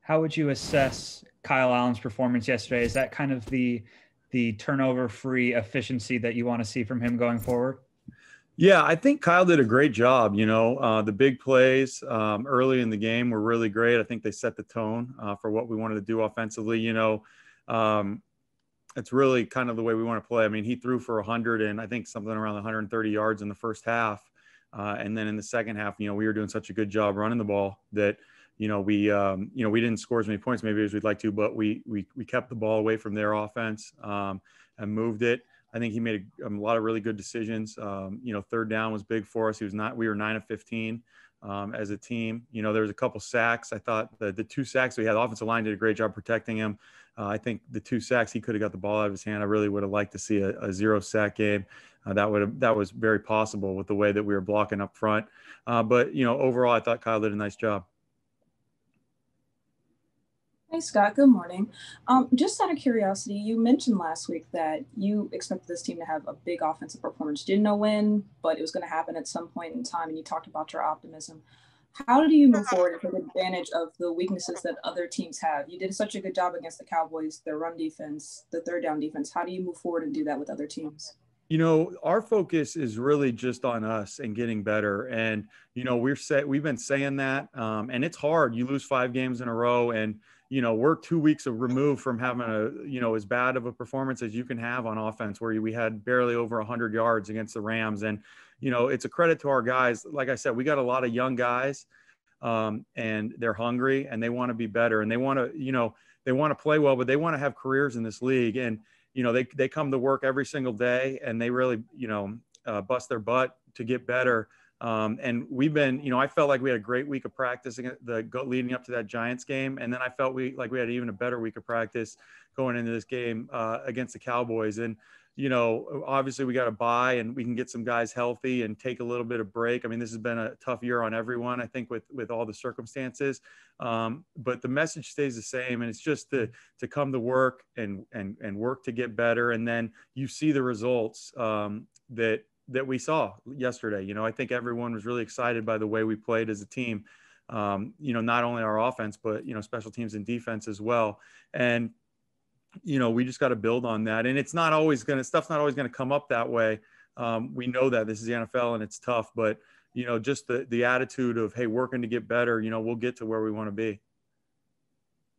how would you assess Kyle Allen's performance yesterday? Is that kind of the turnover-free efficiency that you want to see from him going forward? Yeah, I think Kyle did a great job. The big plays early in the game were really great. I think they set the tone for what we wanted to do offensively. It's really kind of the way we want to play. I mean, he threw for 100 and I think something around 130 yards in the first half. And then in the second half, we were doing such a good job running the ball that, we didn't score as many points maybe as we'd like to, but we kept the ball away from their offense and moved it. I think he made a lot of really good decisions. Third down was big for us. We were 9 of 15 as a team. There was a couple sacks. I thought the 2 sacks we had, the offensive line did a great job protecting him. I think the 2 sacks, he could have got the ball out of his hand. I really would have liked to see a 0 sack game. That was very possible with the way that we were blocking up front. But overall, I thought Kyle did a nice job. Hey, Scott. Good morning. Just out of curiosity, you mentioned last week that you expected this team to have a big offensive performance. Didn't know when, but it was going to happen at some point in time, and you talked about your optimism. How do you move forward and take advantage of the weaknesses that other teams have? You did such a good job against the Cowboys, their run defense, the third down defense. How do you move forward and do that with other teams? Our focus is really just on us and getting better. And, we've been saying that, and it's hard. You lose 5 games in a row and, we're 2 weeks removed from having as bad of a performance as you can have on offense, where we had barely over 100 yards against the Rams. And, it's a credit to our guys. Like I said, we got a lot of young guys, and they're hungry and they want to be better, and they want to play well, but they want to have careers in this league. And, they come to work every single day and they really, bust their butt to get better. And we've been, I felt like we had a great week of practice leading up to that Giants game. And then I felt we had even a better week of practice going into this game against the Cowboys. And, obviously we got to bye and we can get some guys healthy and take a little bit of break. I mean, this has been a tough year on everyone, I think, with all the circumstances. But the message stays the same. And it's just to come to work and work to get better. And then you see the results that we saw yesterday. I think everyone was really excited by the way we played as a team. Not only our offense, but, special teams and defense as well. And, we just got to build on that. And stuff's not always going to come up that way. We know that this is the NFL and it's tough, but, just the attitude of, hey, working to get better, we'll get to where we want to be.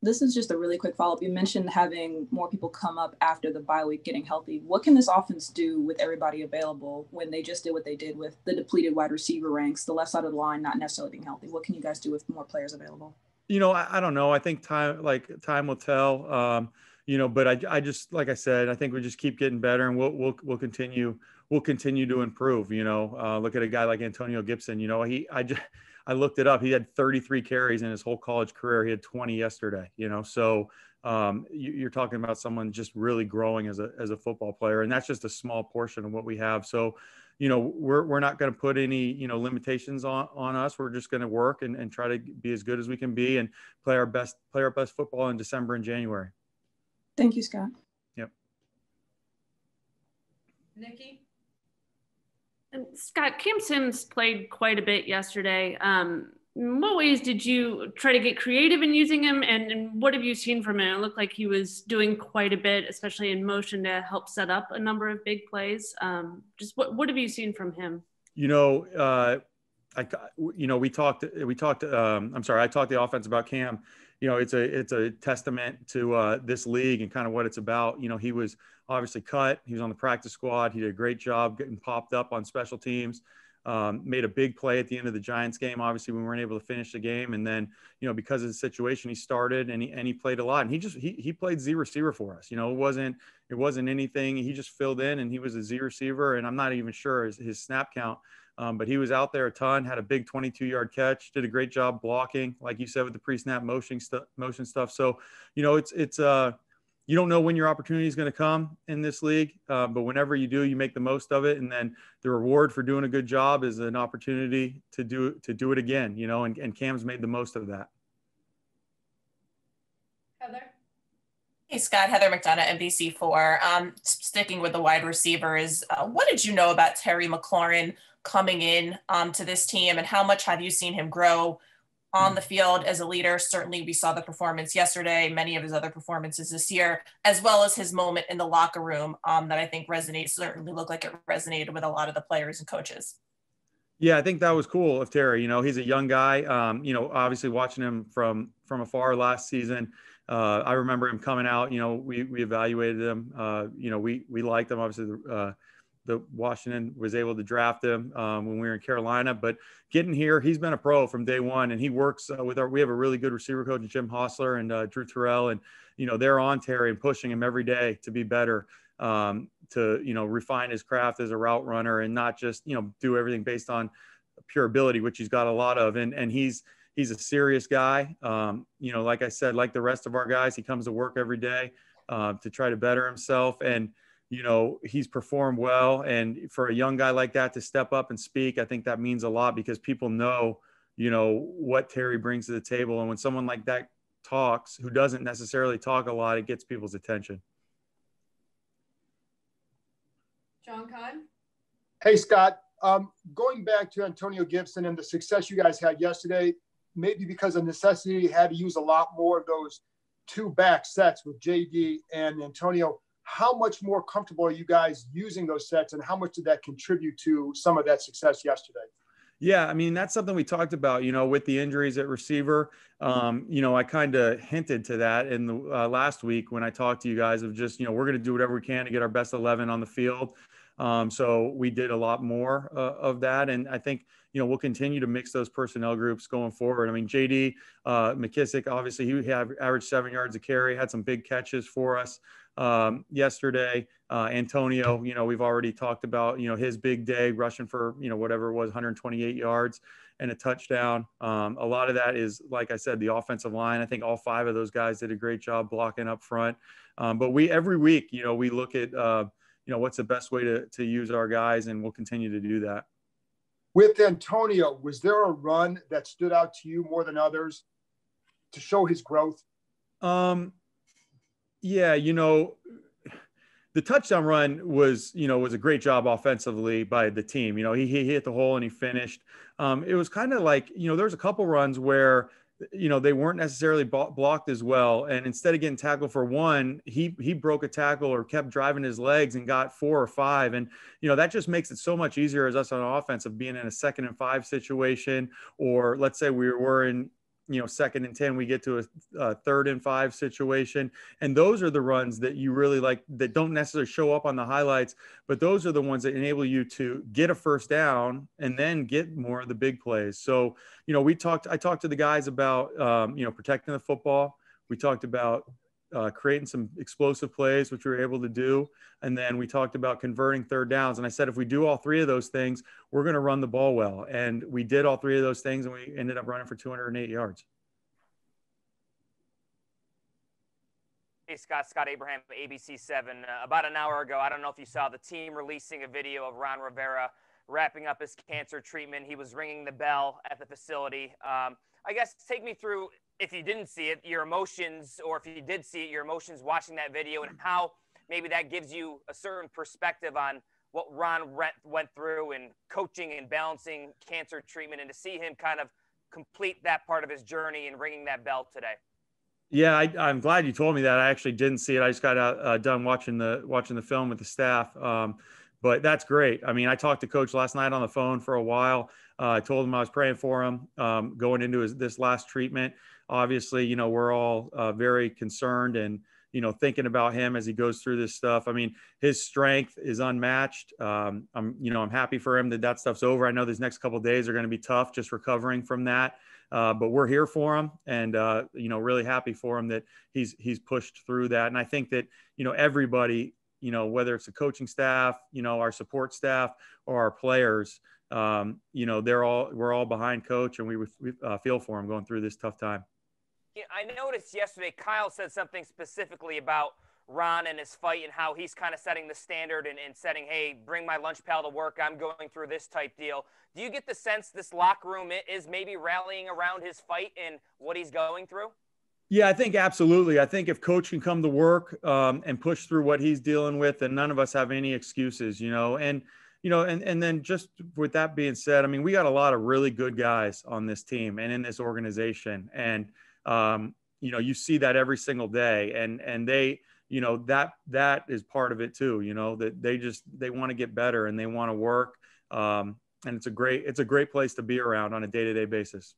This is just a really quick follow-up. You mentioned having more people come up after the bye week, getting healthy. What can this offense do with everybody available when they just did what they did with the depleted wide receiver ranks, the left side of the line not necessarily being healthy? What can you guys do with more players available? I don't know. I think time will tell. But I just, like I said, I think we just keep getting better, and we'll continue to improve. Look at a guy like Antonio Gibson. I looked it up. He had 33 carries in his whole college career. He had 20 yesterday. So you're talking about someone just really growing as a football player, and that's just a small portion of what we have. So, we're not going to put any limitations on us. We're just going to work and try to be as good as we can be and play our best football in December and January. Thank you, Scott. Yep. Nikki? Scott, Cam Sims played quite a bit yesterday. In what ways did you try to get creative in using him, and what have you seen from him? It looked like he was doing quite a bit, especially in motion, to help set up a number of big plays. Just what have you seen from him? I talked the offense about Cam. It's a testament to this league and kind of what it's about. He was obviously cut. He was on the practice squad. He did a great job getting popped up on special teams. Made a big play at the end of the Giants game. Obviously, we weren't able to finish the game, and then because of the situation, he started and he played a lot. And he played Z receiver for us. It wasn't anything. He just filled in, and he was a Z receiver. And I'm not even sure his snap count. But he was out there a ton, had a big 22-yard catch, did a great job blocking, like you said, with the pre-snap motion stuff. So, it's you don't know when your opportunity is going to come in this league, but whenever you do, you make the most of it. And then the reward for doing a good job is an opportunity to do it again, and Cam's made the most of that. Heather? Hey, Scott, Heather McDonough, NBC4. Sticking with the wide receivers, what did you know about Terry McLaurin coming in to this team, and how much have you seen him grow on the field as a leader. Certainly we saw the performance yesterday, many of his other performances this year, as well as his moment in the locker room that I think certainly looked like it resonated with a lot of the players and coaches. Yeah, I think that was cool of Terry. He's a young guy. Obviously watching him from afar last season. I remember him coming out. We evaluated him. We liked him. Obviously, the Washington was able to draft him when we were in Carolina. But getting here, he's been a pro from day one, and he works we have a really good receiver coach, Jim Hostler and Drew Terrell, and they're on Terry and pushing him every day to be better. To refine his craft as a route runner and not just do everything based on pure ability, which he's got a lot of, and he's a serious guy. Like I said, like the rest of our guys, he comes to work every day to try to better himself, and he's performed well. And for a young guy like that to step up and speak, I think that means a lot, because people know what Terry brings to the table, and when someone like that talks, who doesn't necessarily talk a lot, it gets people's attention. John Kahn. Hey, Scott. Going back to Antonio Gibson and the success you guys had yesterday, maybe because of necessity, you had to use a lot more of those two back sets with JD and Antonio. How much more comfortable are you guys using those sets, and how much did that contribute to some of that success yesterday? Yeah, I mean, that's something we talked about, with the injuries at receiver. I kind of hinted to that in the last week when I talked to you guys of just, we're going to do whatever we can to get our best 11 on the field. So we did a lot more of that. And I think, we'll continue to mix those personnel groups going forward. I mean, JD McKissick, obviously he averaged 7 yards a carry, had some big catches for us yesterday. Antonio, we've already talked about, his big day rushing for, whatever it was, 128 yards and a touchdown. A lot of that is, like I said, the offensive line. I think all 5 of those guys did a great job blocking up front. But every week, we look at, what's the best way to use our guys, and we'll continue to do that. With Antonio, was there a run that stood out to you more than others to show his growth? Yeah, the touchdown run was a great job offensively by the team. He hit the hole and he finished. It was kind of like, there's a couple runs where they weren't necessarily blocked as well. And instead of getting tackled for 1, he broke a tackle or kept driving his legs and got 4 or 5. And, that just makes it so much easier as us on offense of being in a 2nd and 5 situation, or let's say we were in, 2nd and 10, we get to a 3rd and 5 situation. And those are the runs that you really like, that don't necessarily show up on the highlights, but those are the ones that enable you to get a first down and then get more of the big plays. So, I talked to the guys about, protecting the football. We talked about creating some explosive plays, which we were able to do. And then we talked about converting 3rd downs. And I said, if we do all 3 of those things, we're going to run the ball well. And we did all 3 of those things, and we ended up running for 208 yards. Hey, Scott Abraham, ABC7. About an hour ago, I don't know if you saw the team releasing a video of Ron Rivera wrapping up his cancer treatment. He was ringing the bell at the facility. I guess take me through, if you didn't see it, your emotions, or if you did see it, your emotions watching that video, and how maybe that gives you a certain perspective on what Ron went through in coaching and balancing cancer treatment, and to see him kind of complete that part of his journey and ringing that bell today. Yeah, I'm glad you told me that. I actually didn't see it. I just got done watching the film with the staff. But that's great. I mean, I talked to Coach last night on the phone for a while. I told him I was praying for him going into this last treatment. Obviously, we're all very concerned and, thinking about him as he goes through this stuff. I mean, his strength is unmatched. I'm happy for him that stuff's over. I know these next couple of days are going to be tough just recovering from that. But we're here for him, and, really happy for him that he's pushed through that. And I think that, everybody, whether it's the coaching staff, our support staff, or our players, we're all behind Coach, and we feel for him going through this tough time. Yeah, I noticed yesterday Kyle said something specifically about Ron and his fight, and how he's kind of setting the standard and setting, hey, bring my lunch pail to work, I'm going through this type deal. Do you get the sense this locker room is maybe rallying around his fight and what he's going through? Yeah, I think absolutely. I think if Coach can come to work and push through what he's dealing with, then none of us have any excuses, and and then just with that being said, I mean, we got a lot of really good guys on this team and in this organization. And, you see that every single day, and they, that is part of it too, that they want to get better and they want to work. And it's a great place to be around on a day-to-day basis.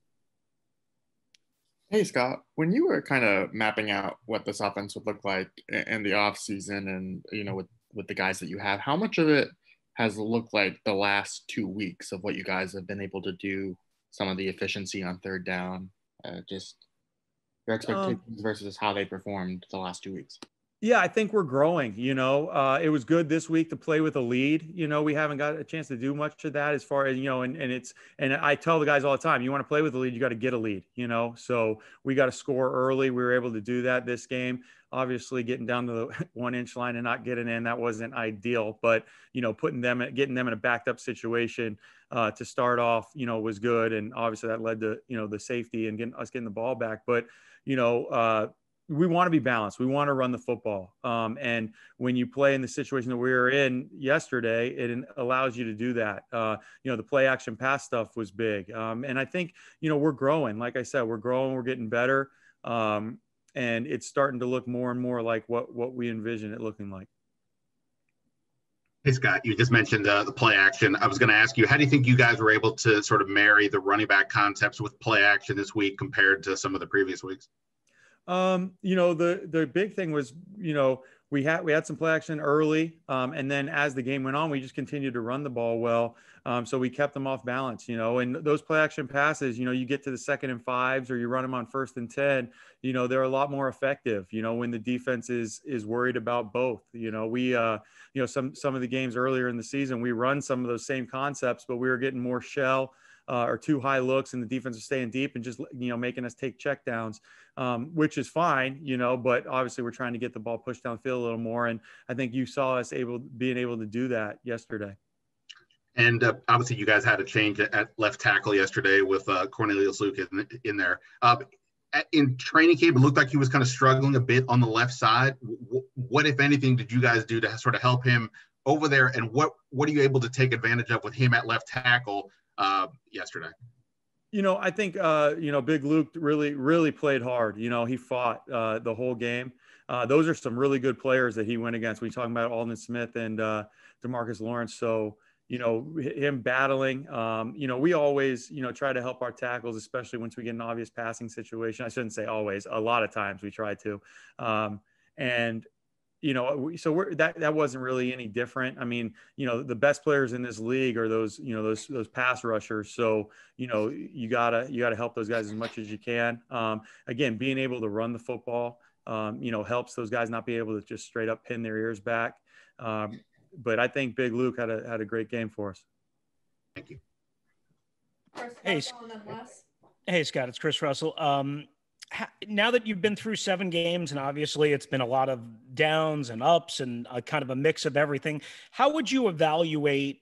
Hey, Scott, when you were kind of mapping out what this offense would look like in the off season and, with the guys that you have, how much of it has looked like the last 2 weeks of what you guys have been able to do, some of the efficiency on third down, just your expectations versus how they performed the last 2 weeks? Yeah, I think we're growing. It was good this week to play with a lead. We haven't got a chance to do much of that as far as, and I tell the guys all the time, you want to play with a lead, you got to get a lead, so we got to score early. We were able to do that this game. Obviously getting down to the 1 inch line and not getting in, that wasn't ideal, but, getting them in a backed up situation to start off, was good. And obviously that led to, the safety and getting the ball back. But, we want to be balanced. We want to run the football. And when you play in the situation that we were in yesterday, it allows you to do that. The play action pass stuff was big. And I think, we're growing. Like I said, we're growing, we're getting better. And it's starting to look more and more like what we envision it looking like. Hey, Scott, you just mentioned the play action. I was going to ask you, how do you think you guys were able to sort of marry the running back concepts with play action this week compared to some of the previous weeks? The big thing was, we had some play action early. And then as the game went on, we just continued to run the ball well. So we kept them off balance, and those play action passes, you get to the 2nd and 5s or you run them on 1st and 10, they're a lot more effective, when the defense is worried about both. We, some of the games earlier in the season, we run some of those same concepts, but we were getting more shell or too high looks, and the defense was staying deep and just, making us take check downs, which is fine, but obviously we're trying to get the ball pushed downfield a little more. And I think you saw us being able to do that yesterday. And obviously you guys had a change at left tackle yesterday with Cornelius Luke in there. In training camp, it looked like he was kind of struggling a bit on the left side. What, if anything, did you guys do to sort of help him over there? And what are you able to take advantage of with him at left tackle yesterday? I think, Big Luke really played hard. He fought the whole game. Those are some really good players that he went against. We're talking about Alden Smith and DeMarcus Lawrence. So, him battling, we always, try to help our tackles, especially once we get an obvious passing situation. I shouldn't say always, a lot of times we try to. So that wasn't really any different. I mean, the best players in this league are those pass rushers. So, you gotta help those guys as much as you can. Again, being able to run the football, helps those guys not be able to just straight up pin their ears back. But I think Big Luke had a great game for us. Thank you. Hey, Scott, it's Chris Russell. Now that you've been through 7 games, and obviously it's been a lot of downs and ups and a kind of a mix of everything, how would you evaluate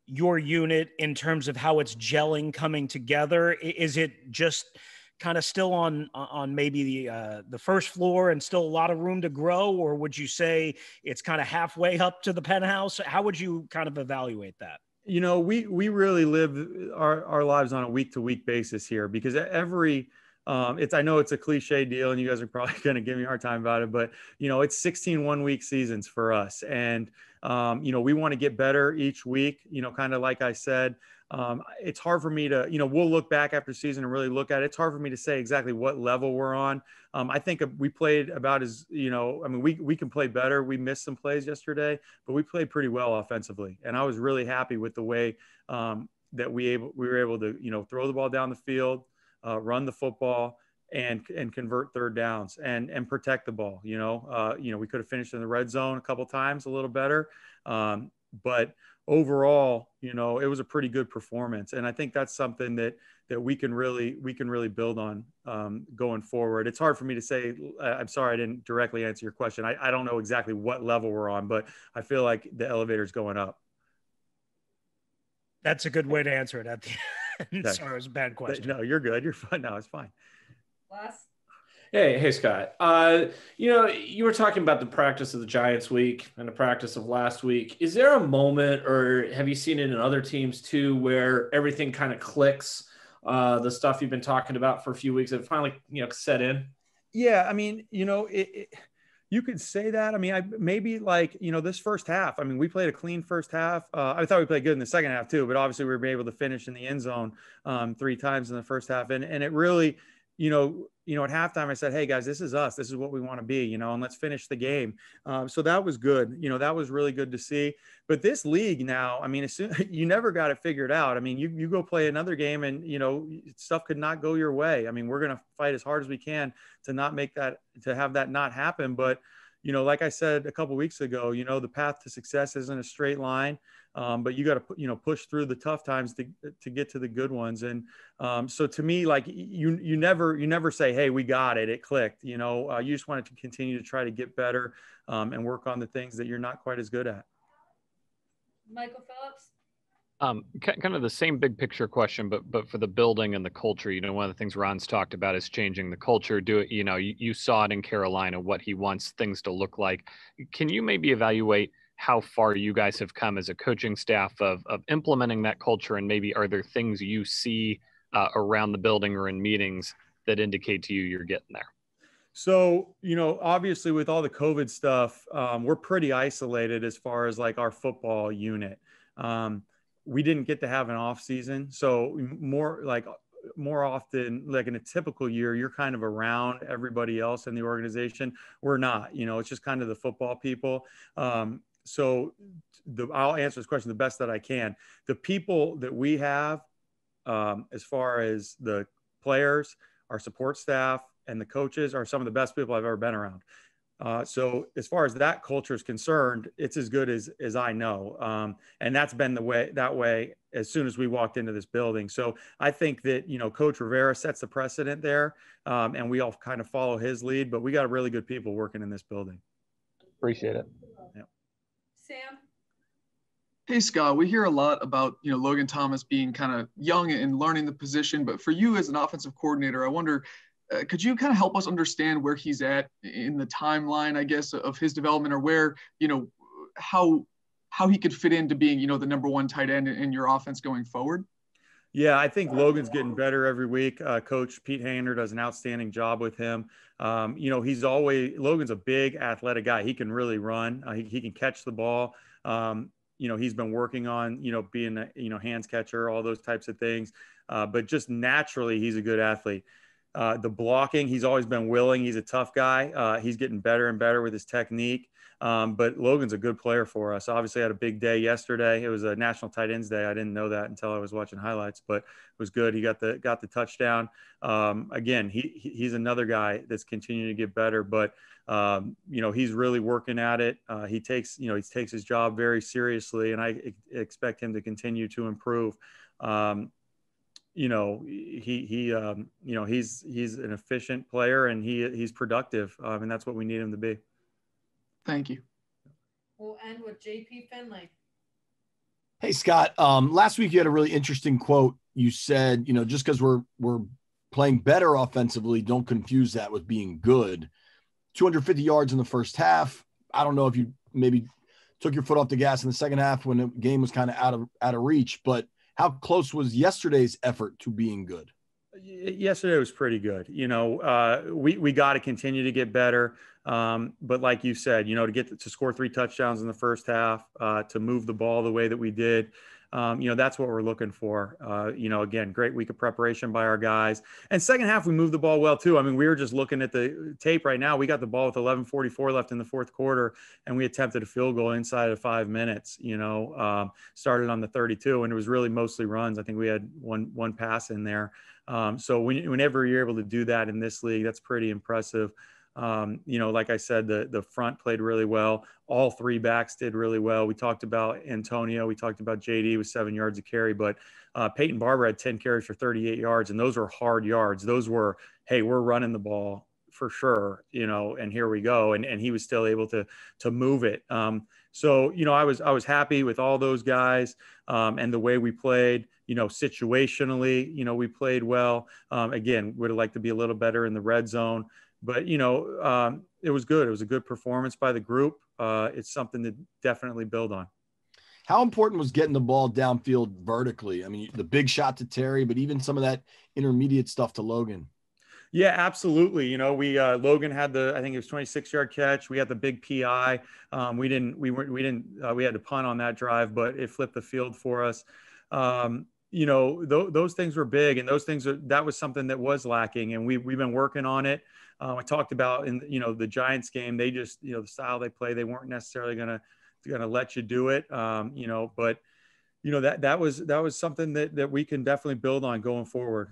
your unit in terms of how it's gelling, coming together? Is it just kind of still on maybe the first floor and still a lot of room to grow, or would you say it's kind of halfway up to the penthouse? How would you kind of evaluate that? We really live our lives on a week-to-week basis here, because I know it's a cliche deal and you guys are probably going to give me a hard time about it, but it's 16 1-week seasons for us. And, we want to get better each week, kind of like I said. It's hard for me to, we'll look back after season and really look at it. It's hard for me to say exactly what level we're on. I think we played about as, we can play better. We missed some plays yesterday, but we played pretty well offensively. And I was really happy with the way that we were able to, throw the ball down the field, run the football and convert third downs and protect the ball. We could have finished in the red zone a couple times a little better. But overall, it was a pretty good performance. And I think that's something that we can really build on going forward. It's hard for me to say. I'm sorry, I didn't directly answer your question. I don't know exactly what level we're on, but I feel like the elevator's going up. That's a good way to answer it at the end. Sorry, it was a bad question. No, you're good. You're fine. No, it's fine. Hey, Scott. You were talking about the practice of the Giants week and the practice of last week. Is there a moment, or have you seen it in other teams too, where everything kind of clicks? The stuff you've been talking about for a few weeks, it finally, set in. Yeah, I mean, you could say that. I mean, maybe like, this first half. I mean, we played a clean first half. I thought we played good in the second half too, but obviously we were able to finish in the end zone 3 times in the first half, and it really, at halftime I said, hey guys, this is us. This is what we want to be, and let's finish the game. So that was good. That was really good to see. But this league now, I mean, you never got it figured out. I mean, you go play another game and, stuff could not go your way. I mean, we're going to fight as hard as we can to have that not happen. But, like I said a couple of weeks ago, the path to success isn't a straight line. But you got to, push through the tough times to get to the good ones. And so to me, like you never say, hey, we got it. It clicked. You just want to continue to try to get better and work on the things that you're not quite as good at. Michael Phillips. Kind of the same big picture question, but for the building and the culture. One of the things Ron's talked about is changing the culture. You saw it in Carolina, what he wants things to look like. Can you maybe evaluate how far you guys have come as a coaching staff of implementing that culture, and maybe are there things you see around the building or in meetings that indicate to you you're getting there? So, obviously with all the COVID stuff, we're pretty isolated as far as like our football unit. We didn't get to have an off season. So more often, like in a typical year, you're kind of around everybody else in the organization. We're not, it's just kind of the football people. So I'll answer this question the best that I can. The people that we have, as far as the players, our support staff, and the coaches are some of the best people I've ever been around. So as far as that culture is concerned, it's as good as I know. And that's been that way as soon as we walked into this building. So I think that, Coach Rivera sets the precedent there, and we all kind of follow his lead, but we got really good people working in this building. Appreciate it. Yeah. Sam. Hey, Scott, we hear a lot about, Logan Thomas being kind of young and learning the position, but for you as an offensive coordinator, I wonder, could you kind of help us understand where he's at in the timeline, I guess, of his development, or where, how he could fit into being, the number one tight end in your offense going forward? Yeah, I think Logan's getting better every week. Coach Pete Hayner does an outstanding job with him. Logan's a big athletic guy. He can really run. He can catch the ball. He's been working on, being a, hands catcher, all those types of things. But just naturally, he's a good athlete. The blocking, he's always been willing. He's a tough guy. He's getting better and better with his technique. But Logan's a good player for us. Obviously had a big day yesterday. It was a National Tight Ends Day. I didn't know that until I was watching highlights, but it was good. He got the touchdown. Again, he's another guy that's continuing to get better, but he's really working at it. He takes his job very seriously, and I expect him to continue to improve. He's an efficient player, and he's productive, and that's what we need him to be. Thank you. We'll end with JP Finley. Hey, Scott, last week you had a really interesting quote. You said, just because we're playing better offensively, don't confuse that with being good. 250 yards in the first half. I don't know if you maybe took your foot off the gas in the second half when the game was kind of out of reach, but how close was yesterday's effort to being good? Yesterday was pretty good. We got to continue to get better. But like you said, to score 3 touchdowns in the first half, to move the ball the way that we did, that's what we're looking for. Again, great week of preparation by our guys. And second half, we moved the ball well too. I mean, we were just looking at the tape right now. We got the ball with 11:44 left in the fourth quarter, and we attempted a field goal inside of 5 minutes, started on the 32, and it was really mostly runs. I think we had one pass in there. So whenever you're able to do that in this league, that's pretty impressive. Like I said, the front played really well. All 3 backs did really well. We talked about Antonio. We talked about JD with 7 yards of carry, but Peyton Barber had 10 carries for 38 yards, and those were hard yards. Those were, hey, we're running the ball for sure, and here we go. And he was still able to move it. So, I was happy with all those guys and the way we played. Situationally, we played well. Again, would have liked to be a little better in the red zone. but you know, it was good. It was a good performance by the group. It's something to definitely build on. How important was getting the ball downfield vertically? I mean, the big shot to Terry, but even some of that intermediate stuff to Logan. Yeah, absolutely. You know, Logan had I think it was 26-yard catch. We had the big PI. We had to punt on that drive, but it flipped the field for us. You know, those things were big, and that was something that was lacking, and we've been working on it. I talked about in, you know, the Giants game, they just, you know, the style they play, they weren't necessarily going to let you do it. You know, but you know, that was something that we can definitely build on going forward.